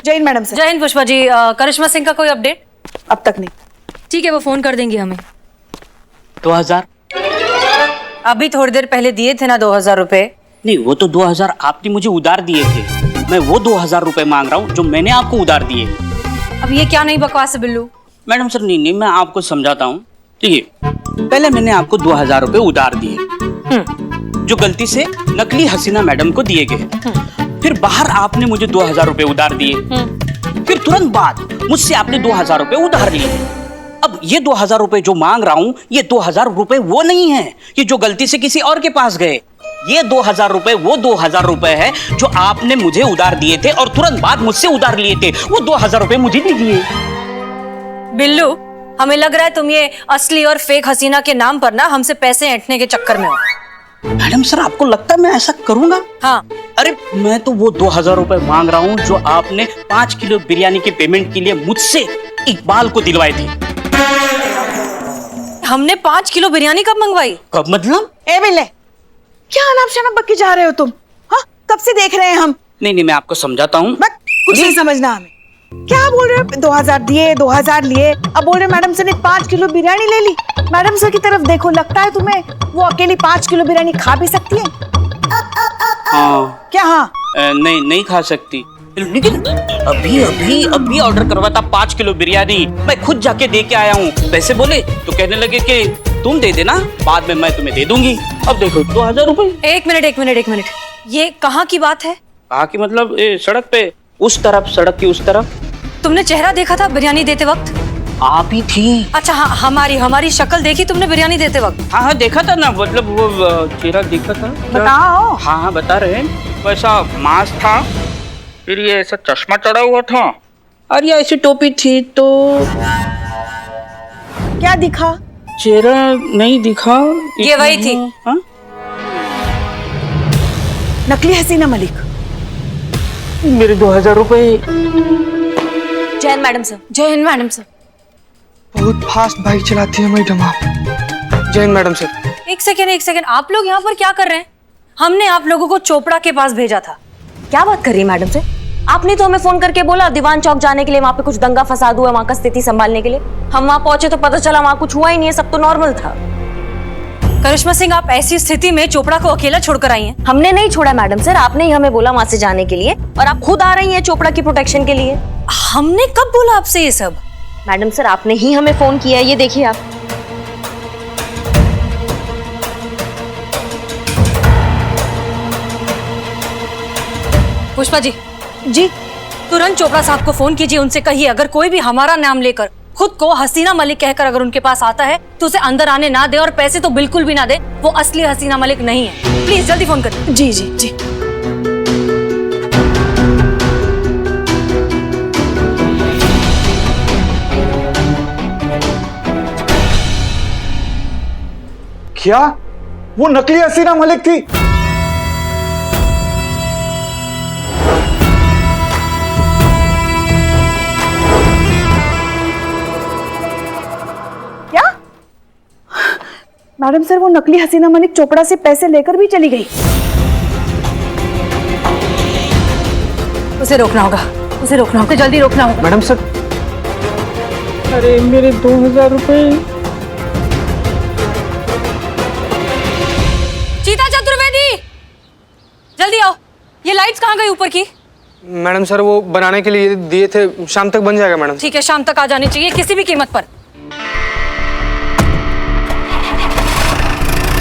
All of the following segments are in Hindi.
जय हिंद मैडम सर। जय हिंद पुष्पा जी। करिश्मा सिंह का कोई अपडेट? अब तक नहीं। ठीक है, वो फोन कर देंगी हमें। 2000? अभी थोड़ी देर पहले दिए थे ना 2000 रुपए। नहीं, वो तो 2000 आपने मुझे उधार दिए थे। मैं वो 2000 रुपए मांग रहा हूँ जो मैंने आपको उधार दिए। अब ये क्या नहीं बकवास है बिल्लू? मैडम सर, नहीं, मैं आपको समझाता हूँ। ठीक है, पहले मैंने आपको 2000 रुपए उधार दिए, जो गलती से नकली हसीना मैडम को दिए गए। फिर बाहर आपने मुझे 2000 रुपए उधार दिए। फिर तुरंत बाद मुझसे आपने 2000 रुपए उधार लिए। अब ये 2000 रुपए जो मांग रहा हूँ, ये 2000 रुपए वो नहीं है कि जो गलती से किसी और के पास गए। ये 2000 रुपए वो 2000 रुपए है जो आपने मुझे उधार दिए थे और तुरंत बाद मुझसे उधार लिए थे। वो 2000 रुपए मुझे दीजिए। बिल्लू, हमें लग रहा है तुम ये असली और फेक हसीना के नाम पर ना हमसे पैसे ऐंठने के चक्कर में हो। मैडम सर, आपको लगता है मैं ऐसा करूंगा? हाँ। अरे मैं तो वो 2000 रुपए मांग रहा हूँ जो आपने 5 किलो बिरयानी के पेमेंट के लिए मुझसे इकबाल को दिलवाए थे। हमने 5 किलो बिरयानी कब मंगवाई? कब मतलब? ए बिल्ले, क्या अनाप शनाप बक के जा रहे हो तुम? हाँ, कब से देख रहे हैं हम। नहीं, मैं आपको समझाता हूँ। कुछ नहीं समझना हमें। क्या बोल रहे हो? 2000 दिए, 2000 लिए, अब बोल रहे मैडम सर ने 5 किलो बिरयानी ले ली। मैडम सर की तरफ देखो, लगता है तुम्हें वो अकेली 5 किलो बिरयानी खा भी सकती है? हाँ। क्या हाँ? नहीं खा सकती, लेकिन अभी ऑर्डर करवा था 5 किलो बिरयानी। मैं खुद जाके दे के आया हूँ। पैसे बोले तो कहने लगे कि तुम दे देना, बाद में मैं तुम्हें दे दूंगी। अब देखो 2000 रुपए। एक मिनट, ये कहाँ की बात है? कहाँ की मतलब? सड़क पे, उस तरफ, सड़क की उस तरफ। तुमने चेहरा देखा था बिरयानी देते वक्त? आप ही थी। अच्छा हाँ, हमारी शक्ल देखी तुमने बिरयानी देते वक्त? हाँ, देखा था ना, मतलब वो चेहरा देखा था। बताओ। हाँ, बता रहे हैं। वैसा मास्क था, फिर ये ऐसा चश्मा चढ़ा हुआ था और ये ऐसी टोपी थी। तो क्या दिखा? चेहरा नहीं दिखा। ये वही थी। हाँ? नकली हसीना मलिक। मेरे 2000 रुपए। जय हिंद मैडम सर। जय हिंद मैडम सर। बहुत फास्ट बाइक चलाती है मैडम आप। जय हिंद मैडम सर। एक सेकेंड, आप लोग यहाँ पर क्या कर रहे हैं? हमने आप लोगों को चोपड़ा के पास भेजा था। क्या बात कर रही है मैडम से? आपने तो हमें फोन करके बोला दीवान चौक जाने के लिए, वहाँ पे कुछ दंगा फसाद हुआ, वहाँ का स्थिति संभालने के लिए। हम वहाँ पहुंचे तो पता चला वहाँ कुछ हुआ ही नहीं है, सब तो नॉर्मल था। करिश्मा सिंह, आप ऐसी स्थिति में चोपड़ा को अकेला छोड़कर आई हैं? हमने नहीं छोड़ा मैडम सर, आपने ही हमें बोला वहाँ से जाने के लिए और आप खुद आ रही हैं चोपड़ा की प्रोटेक्शन के लिए। हमने कब बोला आपसे ये सब? मैडम सर, आपने ही हमें फोन किया है, ये देखिए आप। पुष्पा जी, जी तुरंत चोपड़ा साहब को फोन कीजिए, उनसे कहिए अगर कोई भी हमारा नाम लेकर खुद को हसीना मलिक कहकर अगर उनके पास आता है तो उसे अंदर आने ना दे और पैसे तो बिल्कुल भी ना दे। वो असली हसीना मलिक नहीं है। प्लीज जल्दी फोन करिए। जी जी जी। क्या वो नकली हसीना मलिक थी? क्या? मैडम सर, वो नकली हसीना मलिक चोपड़ा से पैसे लेकर भी चली गई। उसे रोकना होगा, जल्दी रोकना होगा। मैडम सर, अरे मेरे 2000 रुपए। चीता चतुर्वेदी, जल्दी आओ। ये लाइट्स कहाँ गई ऊपर की? मैडम सर, वो बनाने के लिए दिए थे, शाम तक बन जाएगा मैडम। ठीक है, शाम तक आ जानी चाहिए किसी भी कीमत पर।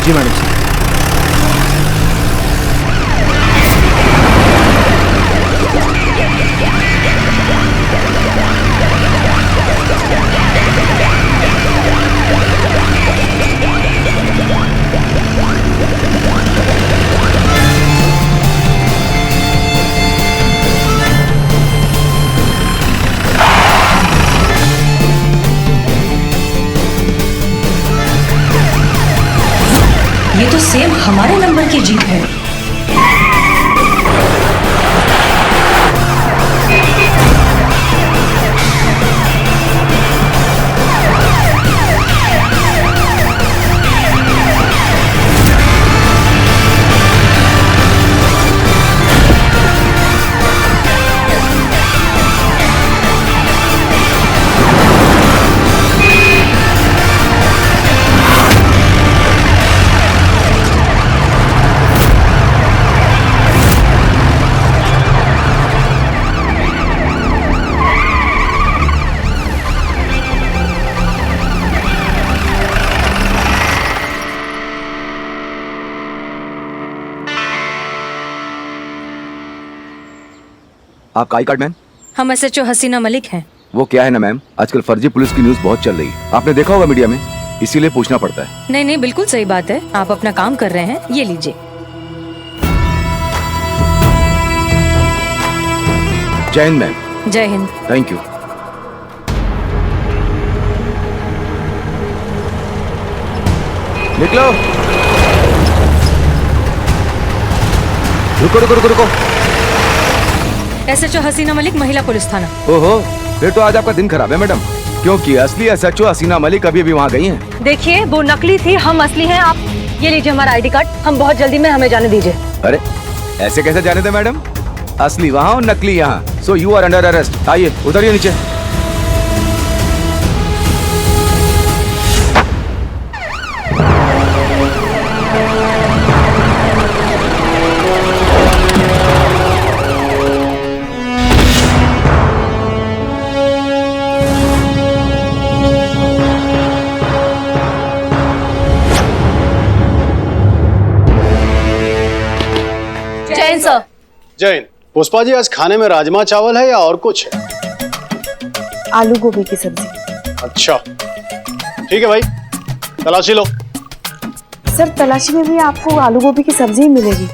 जी मैडम सर। ये तो सेम हमारे नंबर की जीप है। आपका आई कार्ड मैम? हम SHO हसीना मलिक हैं। वो क्या है ना मैम, आजकल फर्जी पुलिस की न्यूज बहुत चल रही है, आपने देखा होगा मीडिया में, इसीलिए पूछना पड़ता है। नहीं नहीं, बिल्कुल सही बात है, आप अपना काम कर रहे हैं, ये लीजिए। जय हिंद मैम। जय हिंद। Thank you. निकलो। रुको रुको रुको रुको। SHO हसीना मलिक, महिला पुलिस थाना। ओहो, फिर तो आज आपका दिन खराब है मैडम, क्योंकि असली SHO हसीना मलिक अभी भी वहाँ गई हैं। देखिए, वो नकली थी, हम असली हैं। आप ये लीजिए हमारा ID कार्ड, हम बहुत जल्दी में, हमें जाने दीजिए। अरे ऐसे कैसे जाने दे मैडम, असली वहाँ और नकली यहाँ, so you are under arrest. आइए उतरिए नीचे। जैन सर। जैन, पुष्पा जी आज खाने में राजमा चावल है या और कुछ है? आलू गोभी की सब्जी। अच्छा ठीक है भाई, तलाशी लो। सर तलाशी में भी आपको आलू गोभी की सब्जी ही मिलेगी।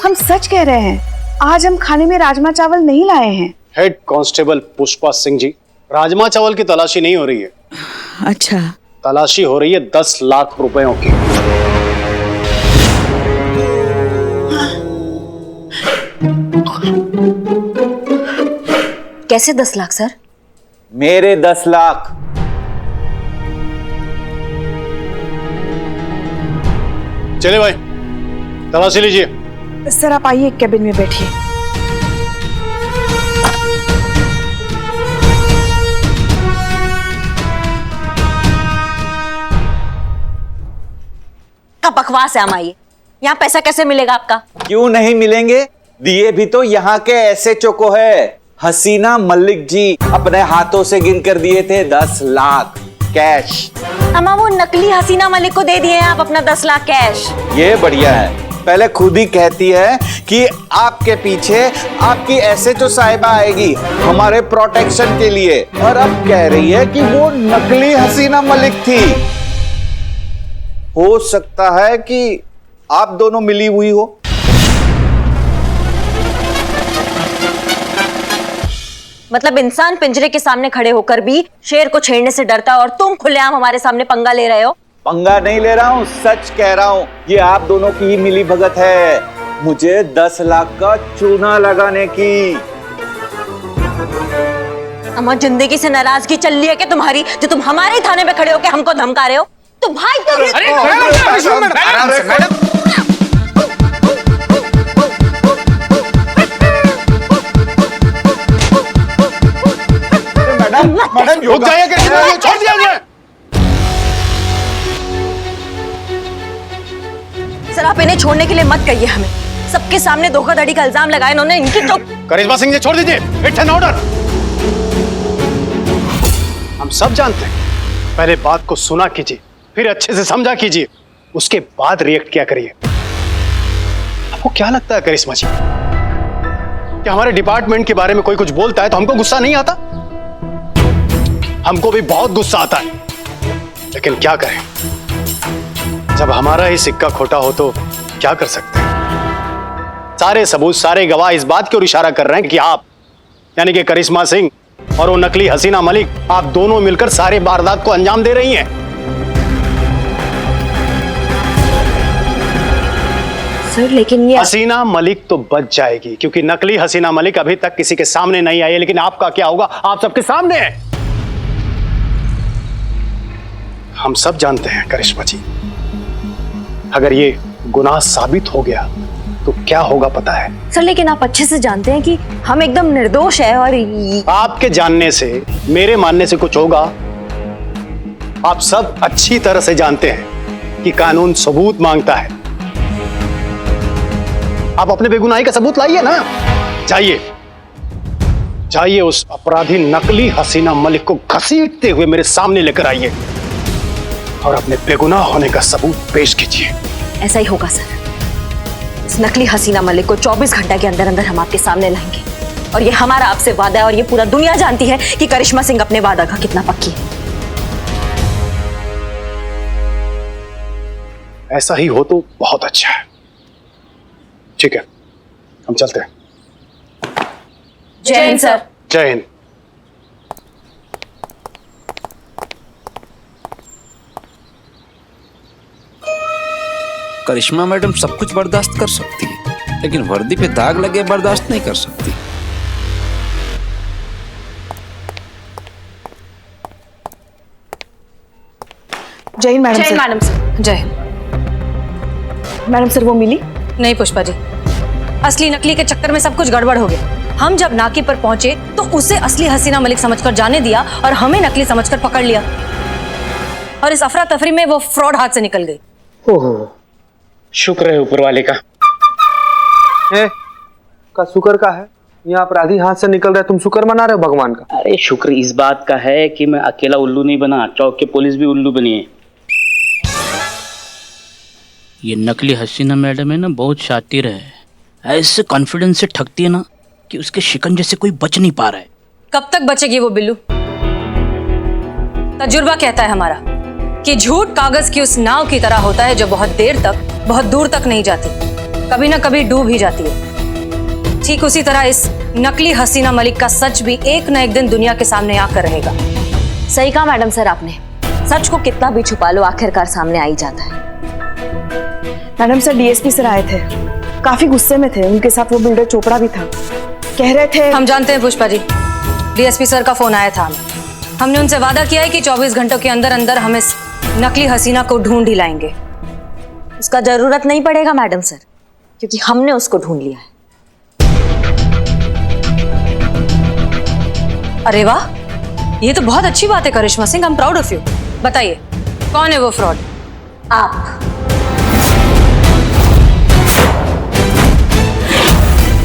हम सच कह रहे हैं, आज हम खाने में राजमा चावल नहीं लाए हैं। हेड कांस्टेबल पुष्पा सिंह जी, राजमा चावल की तलाशी नहीं हो रही है। अच्छा। तलाशी हो रही है 10 लाख रुपयों की। कैसे 10 लाख सर? मेरे 10 लाख। चले भाई, तलाशी लीजिए। सर आप आइए, कैबिन में बैठिए। क्या बकवास है हमारी? यहाँ पैसा कैसे मिलेगा आपका? क्यों नहीं मिलेंगे, दिए भी तो यहाँ के SHO को है। हसीना मलिक जी अपने हाथों से गिन कर दिए थे 10 लाख कैश। अम्मा वो नकली हसीना मलिक को दे दिए हैं आप अपना 10 लाख कैश। ये बढ़िया है, पहले खुद ही कहती है कि आपके पीछे आपकी SHO साहिबा आएगी हमारे प्रोटेक्शन के लिए, और अब कह रही है कि वो नकली हसीना मलिक थी। हो सकता है कि आप दोनों मिली हुई हो। मतलब इंसान पिंजरे के सामने खड़े होकर भी शेर को छेड़ने से डरता है और तुम खुलेआम हमारे सामने पंगा ले रहे हो। पंगा नहीं ले रहा हूँ, सच कह रहा हूँ, ये आप दोनों की ही मिली भगत है मुझे 10 लाख का चूना लगाने की। अम्मा जिंदगी से नाराजगी चल रही है कि तुम्हारी, जो तुम हमारे थाने पे खड़े होकर हमको धमका रहे हो? तो भाई मैडम रुक जाइए, छोड़ दिया जाए। सर आप इन्हें छोड़ने के लिए मत कहिए हमें, सबके सामने धोखाधड़ी का इल्जाम लगाया इन्होंने, इनकी तो। करिश्मा सिंह जी छोड़ दीजिए, इट्स एन ऑर्डर। हम सब जानते हैं, पहले बात को सुना कीजिए, फिर अच्छे से समझा कीजिए, उसके बाद रिएक्ट किया करिए। आपको क्या लगता है करिश्मा जी, कि हमारे डिपार्टमेंट के बारे में कोई कुछ बोलता है तो हमको गुस्सा नहीं आता? हमको भी बहुत गुस्सा आता है, लेकिन क्या करें, जब हमारा ही सिक्का खोटा हो तो क्या कर सकते हैं। सारे सबूत, सारे गवाह इस बात की ओर इशारा कर रहे हैं कि आप, यानी कि करिश्मा सिंह और वो नकली हसीना मलिक, आप दोनों मिलकर सारे वारदात को अंजाम दे रही हैं। सर लेकिन ये हसीना मलिक तो बच जाएगी, क्योंकि नकली हसीना मलिक अभी तक किसी के सामने नहीं आई है, लेकिन आपका क्या होगा, आप सबके सामने है। हम सब जानते हैं करिश्मा जी, अगर ये गुनाह साबित हो गया तो क्या होगा पता है? सर लेकिन आप अच्छे से जानते हैं कि हम एकदम निर्दोष है, और आपके जानने से, मेरे मानने से कुछ होगा? आप सब अच्छी तरह से जानते हैं कि कानून सबूत मांगता है। आप अपने बेगुनाही का सबूत लाइए ना। जाइए जाइए, उस अपराधी नकली हसीना मलिक को घसीटते हुए मेरे सामने लेकर आइए और अपने बेगुनाह होने का सबूत पेश कीजिए। ऐसा ही होगा सर। इस नकली हसीना मलिक को 24 घंटे के अंदर अंदर हम आपके सामने लाएंगे। और ये हमारा आपसे वादा है और ये पूरा दुनिया जानती है कि करिश्मा सिंह अपने वादा का कितना पक्की है। ऐसा ही हो तो बहुत अच्छा है। ठीक है, हम चलते हैं। जय हिंद सर। जय हिंद। करिश्मा मैडम सब कुछ बर्दाश्त कर सकती है, लेकिन वर्दी पे दाग लगे बर्दाश्त नहीं कर सकती। जय Hind madam sir. Madam sir. जय हिंद। मैडम सर वो मिली? नहीं पुष्पा जी, असली नकली के चक्कर में सब कुछ गड़बड़ हो गया। हम जब नाके पर पहुंचे तो उसे असली हसीना मलिक समझकर जाने दिया और हमें नकली समझकर पकड़ लिया, और इस अफरा तफरी में वो फ्रॉड हाथ से निकल गई। ओहो, शुक्र है ऊपर वाले का। का शुक्र का है? यहाँ अपराधी हाथ से निकल रहा है, तुम शुक्र मना रहे हो भगवान का? अरे शुक्र इस बात का है कि मैं अकेला उल्लू नहीं बना, चौक के पुलिस भी उल्लू बनी है। ये नकली हसीना मैडम है ना, बहुत शातिर है। ऐसे कॉन्फिडेंस से ठगती है ना कि उसके शिकंजे से कोई बच नहीं पा रहा है। कब तक बचेगी वो बिल्लू? तजुर्बा कहता है हमारा कि झूठ कागज की उस नाव की तरह होता है जो बहुत देर तक, बहुत दूर तक नहीं जाती, कभी ना कभी डूब ही जाती है। ठीक उसी तरह इस नकली हसीना मलिक का सच भी एक न एक दिन दुनिया के सामने आकर रहेगा। सही कहा मैडम सर आपने, सच को कितना भी छुपा लो आखिरकार सामने आ ही जाता है। मैडम सर डीएसपी सर आए थे, काफी गुस्से में थे। उनके साथ वो बिल्डर चोपड़ा भी था। कह रहे थे हम जानते हैं पुष्पा जी, डीएसपी सर का फोन आया था। हमने उनसे वादा किया है कि 24 घंटों के अंदर अंदर हम इस नकली हसीना को ढूंढ ही लाएंगे। उसका जरूरत नहीं पड़ेगा मैडम सर, क्योंकि हमने उसको ढूंढ लिया है। अरे वाह, ये तो बहुत अच्छी बात है Karishma Singh, I am proud of you. बताइए कौन है वो फ्रॉड?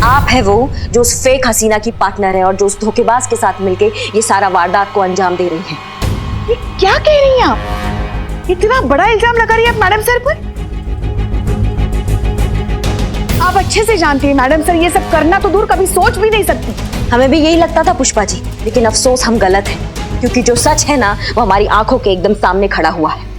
आप है वो जो उस फेक हसीना की पार्टनर है और जो उस धोखेबाज के साथ मिलके ये सारा वारदात को अंजाम दे रही है। ये क्या कह रही हैं आप? इतना बड़ा इल्जाम लगा रही है आप मैडम सर पर? आप अच्छे से जानती हैं मैडम सर, ये सब करना तो दूर, कभी सोच भी नहीं सकती। हमें भी यही लगता था पुष्पा जी, लेकिन अफसोस हम गलत हैं, क्योंकि जो सच है ना वो हमारी आंखों के एकदम सामने खड़ा हुआ है।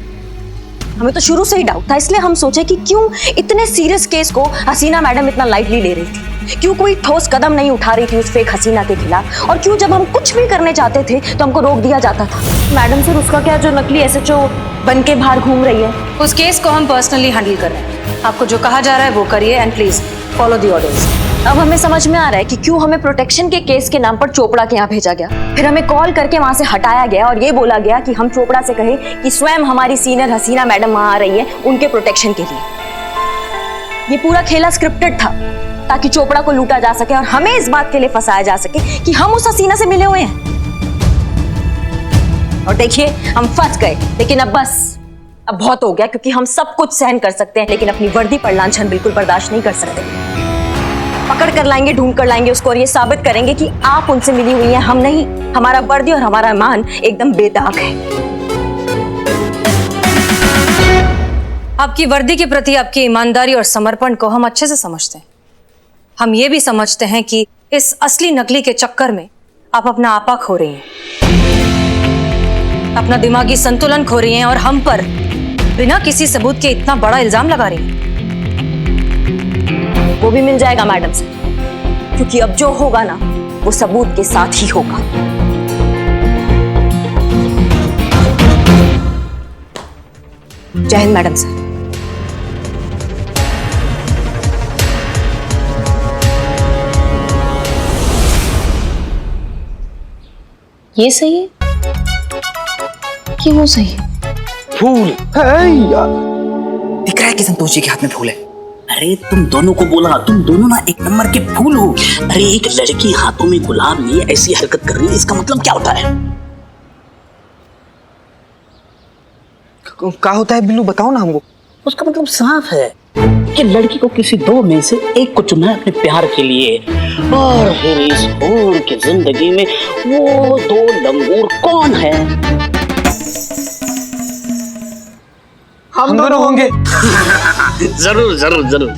हमें तो शुरू से ही डाउट था, इसलिए हम सोचे कि क्यों इतने सीरियस केस को हसीना मैडम इतना लाइटली ले रही थी, क्यों कोई ठोस कदम नहीं उठा रही थी उस फेक हसीना के खिलाफ, और क्यों जब हम कुछ भी करने चाहते थे तो हमको रोक दिया जाता था। मैडम सर उसका क्या, जो नकली एसएचओ बन के बाहर घूम रही है, उस केस को हम पर्सनली हैंडल कर रहे हैं। आपको जो कहा जा रहा है वो करिए and please follow the orders. अब हमें समझ में आ रहा है कि क्यों हमें प्रोटेक्शन के केस के नाम पर चोपड़ा के यहाँ भेजा गया, फिर हमें कॉल करके वहां से हटाया गया और ये बोला गया कि हम चोपड़ा से कहें कि स्वयं हमारी सीनियर हसीना मैडम वहां आ रही है उनके प्रोटेक्शन के लिए। ये पूरा खेला स्क्रिप्टेड था ताकि चोपड़ा को लूटा जा सके और हमें इस बात के लिए फंसाया जा सके कि हम उस हसीना से मिले हुए हैं। और देखिए हम फंस गए, लेकिन अब बस, अब बहुत हो गया, क्योंकि हम सब कुछ सहन कर सकते हैं लेकिन अपनी वर्दी पर लांछन बिल्कुल बर्दाश्त नहीं कर सकते। पकड़ कर लाएंगे, ढूंढ कर लाएंगे उसको और ये साबित करेंगे कि आप उनसे मिली हुई हैं, हम नहीं। हमारा वर्दी और हमारा मान एकदम बेदाग है। आपकी वर्दी के प्रति आपकी ईमानदारी और समर्पण को हम अच्छे से समझते हैं। हम ये भी समझते हैं कि इस असली नकली के चक्कर में आप अपना आपा खो रही हैं, अपना दिमागी संतुलन खो रही हैं और हम पर बिना किसी सबूत के इतना बड़ा इल्जाम लगा रही हैं। वो भी मिल जाएगा मैडम से, क्योंकि अब जो होगा ना वो सबूत के साथ ही होगा। जय हिंद मैडम सर। ये सही है कि वो सही है? फूल है यार। दिख रहा है कि संतोष जी के हाथ में फूल है। अरे तुम दोनों को बोला, तुम दोनों ना एक नंबर के फूल हो। अरे एक लड़की हाथों में गुलाब लिए ऐसी हरकत कर रही है, इसका मतलब क्या होता है? क्या होता है बिल्लू, बताओ ना हमको। उसका मतलब साफ है कि लड़की को किसी दो में से एक को चुना है अपने प्यार के लिए, और फिर इस हूर की जिंदगी में वो दो लंगूर कौन है? हम दोनों होंगे। जरूर जरूर जरूर।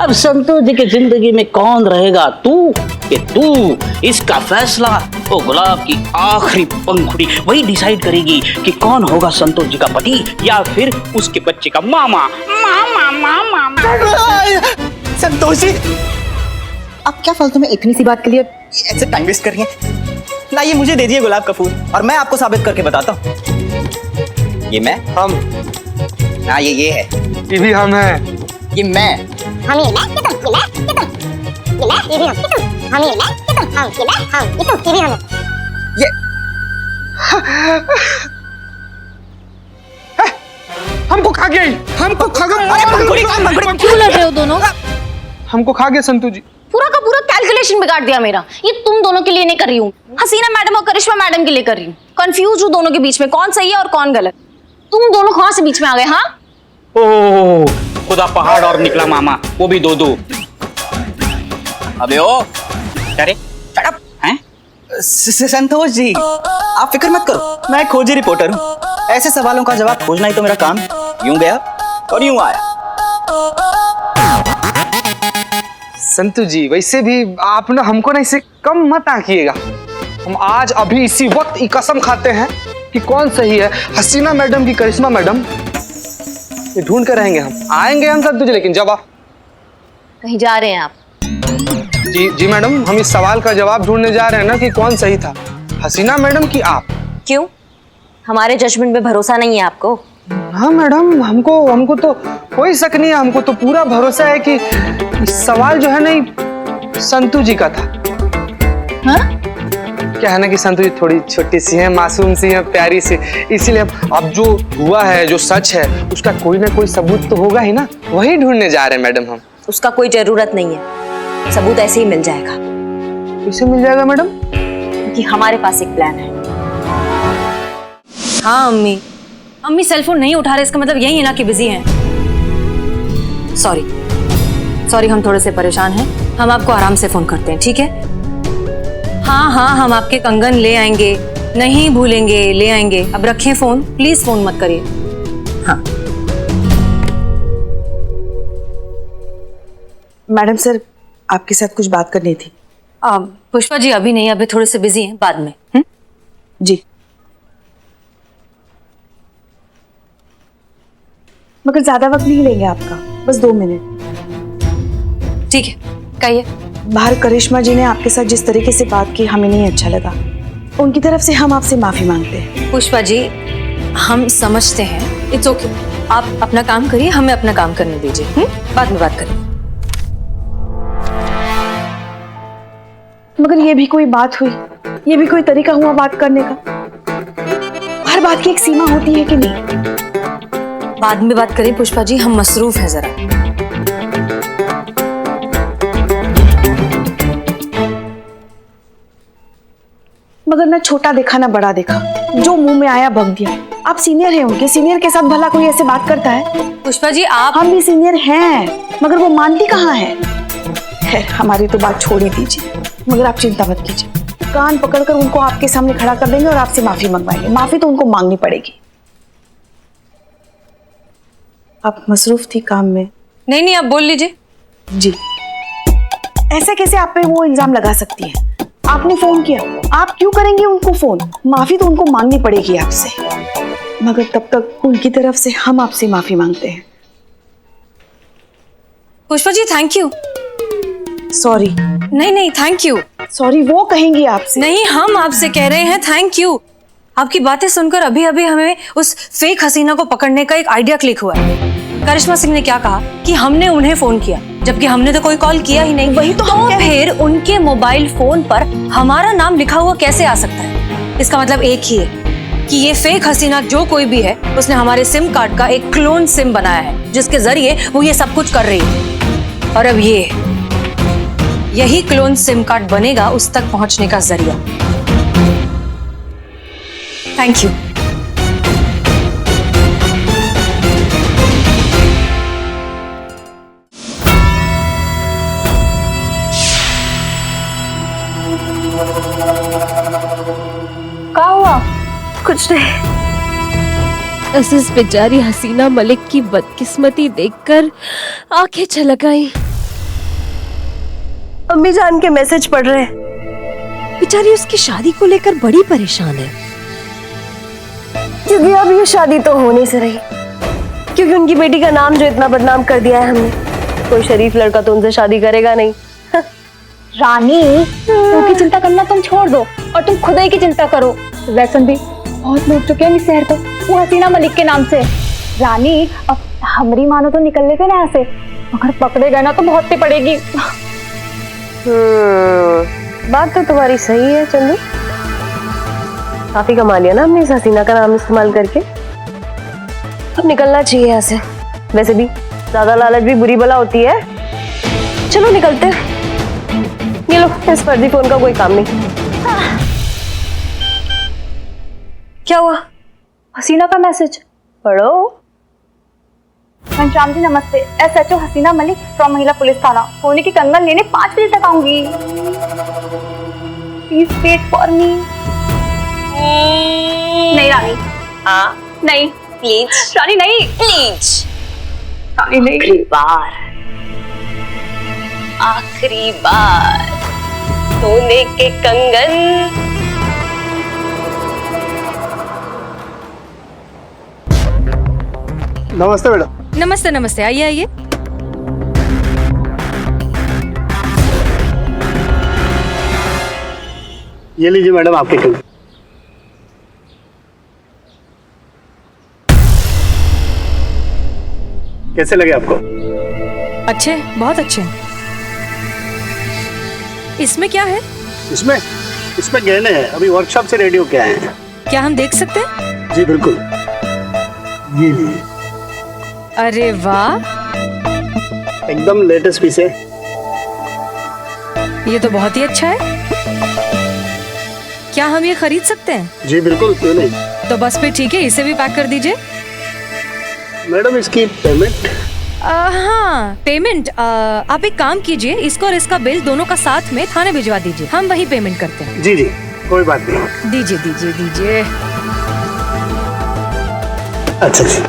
अब संतोष जी की जिंदगी में कौन रहेगा, तू कि तू इसका फैसला वो गुलाब की आखिरी पंखुड़ी वही डिसाइड करेगी कि कौन होगा संतोष जी का पति या फिर उसके बच्चे का मामा। मामा मामा संतोष जी, आप क्या फालतू में इतनी सी बात के लिए ऐसे टाइम वेस्ट कर रही हैं? लाइए मुझे दे दिए गुलाब का फूल और मैं आपको साबित करके बताता हूँ। ये मैं, हम, हाँ ये है, ये भी हम हैं। ये मैं, हम ये मैं, ये तुम, ये भी हम, ये तुम, हम ये मैं, ये तुम, हम ये मैं, हम ये तुम, ये भी हम। ये हमको खा गया, हमको खा गया। क्यों लड़ रहे हो दोनों? हमको खा गया संतू जी। पूरा का पूरा कैलकुलेशन बिगाड़ दिया मेरा। ये तुम दोनों के लिए नहीं कर रही हूँ, हसीना मैडम और करिश्मा मैडम के लिए कर रही हूँ। कंफ्यूज हूँ दोनों के बीच में कौन सही है और कौन गलत। तुम दोनों कहाँ से बीच में आ गए? हाँ ओह खुदा पहाड़ और निकला मामा, वो भी दो। अबे ओ अरे शट अप हैं? संतोष जी, आप फिक्र मत करो, मैं खोजी रिपोर्टर हूँ। ऐसे सवालों का जवाब खोजना ही तो मेरा काम। यूं गया और यूं आया। संतू जी वैसे भी आप ना हमको ना इसे कम मत आंकिएगा। हम आज अभी इसी वक्त ये कसम खाते हैं कि कौन सही है, हसीना मैडम की करिश्मा मैडम। ये ढूंढ कर रहेंगे, हम आएंगे हम संतू जी। लेकिन जब आप कहीं जा रहे हैं आप? जी मैडम, हम इस सवाल का जवाब ढूंढने जा रहे हैं ना कि कौन सही था, हसीना मैडम की आप। क्यों, हमारे जजमेंट पे भरोसा नहीं है आपको? हाँ मैडम, हमको तो कोई शक नहीं है। हमको तो पूरा भरोसा है कि सवाल जो है ना संतू जी का था। हाँ? क्या है ना कि संतू जी थोड़ी छोटी सी है, मासूम सी है, प्यारी सी, इसीलिए अब जो हुआ है, जो सच है, उसका कोई ना कोई सबूत तो होगा ही ना, वही ढूंढने जा रहे हैं मैडम हम। उसका कोई जरूरत नहीं है, सबूत ऐसे ही मिल जाएगा। कैसे मिल जाएगा मैडम? क्योंकि हमारे पास एक प्लान है। हाँ अम्मी सेलफोन नहीं उठा रहे, इसका मतलब यही है ना कि बिजी हैं। सॉरी हम थोड़े से परेशान हैं, हम आपको आराम से फोन करते हैं, ठीक है? हाँ हम आपके कंगन ले आएंगे, नहीं भूलेंगे, ले आएंगे। अब रखें फोन, प्लीज फोन मत करिए। हाँ मैडम सर, आपके साथ कुछ बात करनी थी। पुष्पा जी अभी नहीं, अभी थोड़े से बिजी हैं, बाद में। जी, मगर ज्यादा वक्त नहीं लेंगे आपका, बस 2 मिनट। ठीक है, कहिए। बाहर करिश्मा जी ने आपके साथ जिस तरीके से बात की, हमें नहीं अच्छा लगा। उनकी तरफ से हम आपसे माफी मांगते हैं। पुष्पा जी, हम समझते हैं, इट्स ओके। आप अपना काम करिए, हमें अपना काम करने दीजिए, बाद में बात करें। मगर ये भी कोई बात हुई? ये भी कोई तरीका हुआ बात करने का? हर बात की एक सीमा होती है कि नहीं? बाद में बात करें पुष्पा जी, हम मसरूफ हैं जरा। मगर ना छोटा देखा ना बड़ा देखा, जो मुंह में आया बक दिया। आप सीनियर हैं उनके, सीनियर के साथ भला कोई ऐसे बात करता है? पुष्पा जी आप। हम भी सीनियर हैं, मगर वो मानती कहाँ है। खैर, हमारी तो बात छोड़ ही दीजिए, मगर आप चिंता मत कीजिए। कान पकड़कर उनको आपके सामने खड़ा कर देंगे और आपसे माफी मंगवाएंगे। माफी तो उनको मांगनी पड़ेगी। आप मसरूफ थी काम में। नहीं, आप बोल लीजिए। जी, ऐसे कैसे आप पे वो इल्जाम लगा सकती है? आपने फोन किया, आप क्यों करेंगे उनको फोन? माफी तो उनको मांगनी पड़ेगी आपसे, मगर तब तक उनकी तरफ से हम आपसे माफी मांगते हैं। Pushpa ji thank you. Sorry. नहीं थैंक यू। सॉरी वो कहेंगी आपसे। नहीं, हम आपसे कह रहे हैं थैंक यू। आपकी बातें सुनकर अभी हमें उस फेक हसीना को पकड़ने का एक आइडिया क्लिक हुआ है। करिश्मा सिंह ने क्या कहा कि हमने उन्हें फोन किया, जबकि हमने तो कोई कॉल किया ही नहीं। वही तो फिर उनके मोबाइल फोन पर हमारा नाम लिखा हुआ कैसे आ सकता है? इसका मतलब एक ही है कि ये फेक हसीना जो कोई भी है, उसने हमारे सिम कार्ड का एक क्लोन सिम बनाया है, जिसके जरिए वो ये सब कुछ कर रही है। और अब यही क्लोन सिम कार्ड बनेगा उस तक पहुंचने का जरिया। Thank you. क्या हुआ? कुछ नहीं। बस इस बेचारी हसीना मलिक की बदकिस्मती देखकर आंखें छलक आई। अम्मी जान के मैसेज पढ़ रहे हैं। बेचारी उसकी शादी को लेकर बड़ी परेशान है, क्योंकि अब ये शादी तो होने से रही, क्योंकि उनकी बेटी का नाम जो इतना बदनाम कर दिया है हमने, कोई शरीफ लड़का तो उनसे शादी करेगा नहीं। रानी, उनकी चिंता करना तुम छोड़ दो और तुम खुद ही की चिंता करो। वैसन भी बहुत लूट चुके हैं इस शहर को वो हसीना मलिक के नाम से। रानी, अब हमारी मानो तो निकल लेते ना यहाँ से, अगर पकड़े गए ना तो बहुत पे पड़ेगी। बात तो तुम्हारी सही है चंदू, काफी कमा लिया ना हमने इस हसीना का नाम इस्तेमाल करके, अब निकलना चाहिए यहाँ से। वैसे भी ज्यादा लालच भी बुरी बला होती है, चलो निकलते हैं। ये लो, इस फर्जी फोन का कोई काम नहीं। क्या हुआ? हसीना का मैसेज पढ़ो। घनश्याम जी नमस्ते, SHO हसीना मलिक फ्रॉम महिला पुलिस थाना। सोने की कंगन लेने 5 बजे तक आऊंगी, प्लीज वेट फॉर मी। नहीं रानी, हाँ नहीं प्लीज रानी, नहीं प्लीज, रानी नहीं। आखिरी बार सोने के कंगन। नमस्ते मैडम। नमस्ते नमस्ते, आइए आइए। ये लीजिए मैडम आपके कंगन। कैसे लगे आपको? अच्छे, बहुत अच्छे। इसमें क्या है? इसमें गहने हैं, अभी वर्कशॉप से रेडी होके आए हैं। क्या हम देख सकते हैं? जी बिल्कुल, ये लीजिए। अरे वाह, एकदम लेटेस्ट पीस है। ये तो बहुत ही अच्छा है। क्या हम ये खरीद सकते हैं? जी बिल्कुल, क्यों नहीं। तो बस फिर ठीक है, इसे भी पैक कर दीजिए। मैडम इसकी पेमेंट? हाँ पेमेंट, आप एक काम कीजिए, इसको और इसका बिल दोनों का साथ में थाने भिजवा दीजिए, हम वही पेमेंट करते हैं। जी जी, कोई बात नहीं। दीजिए दीजिए दीजिए। अच्छा जी।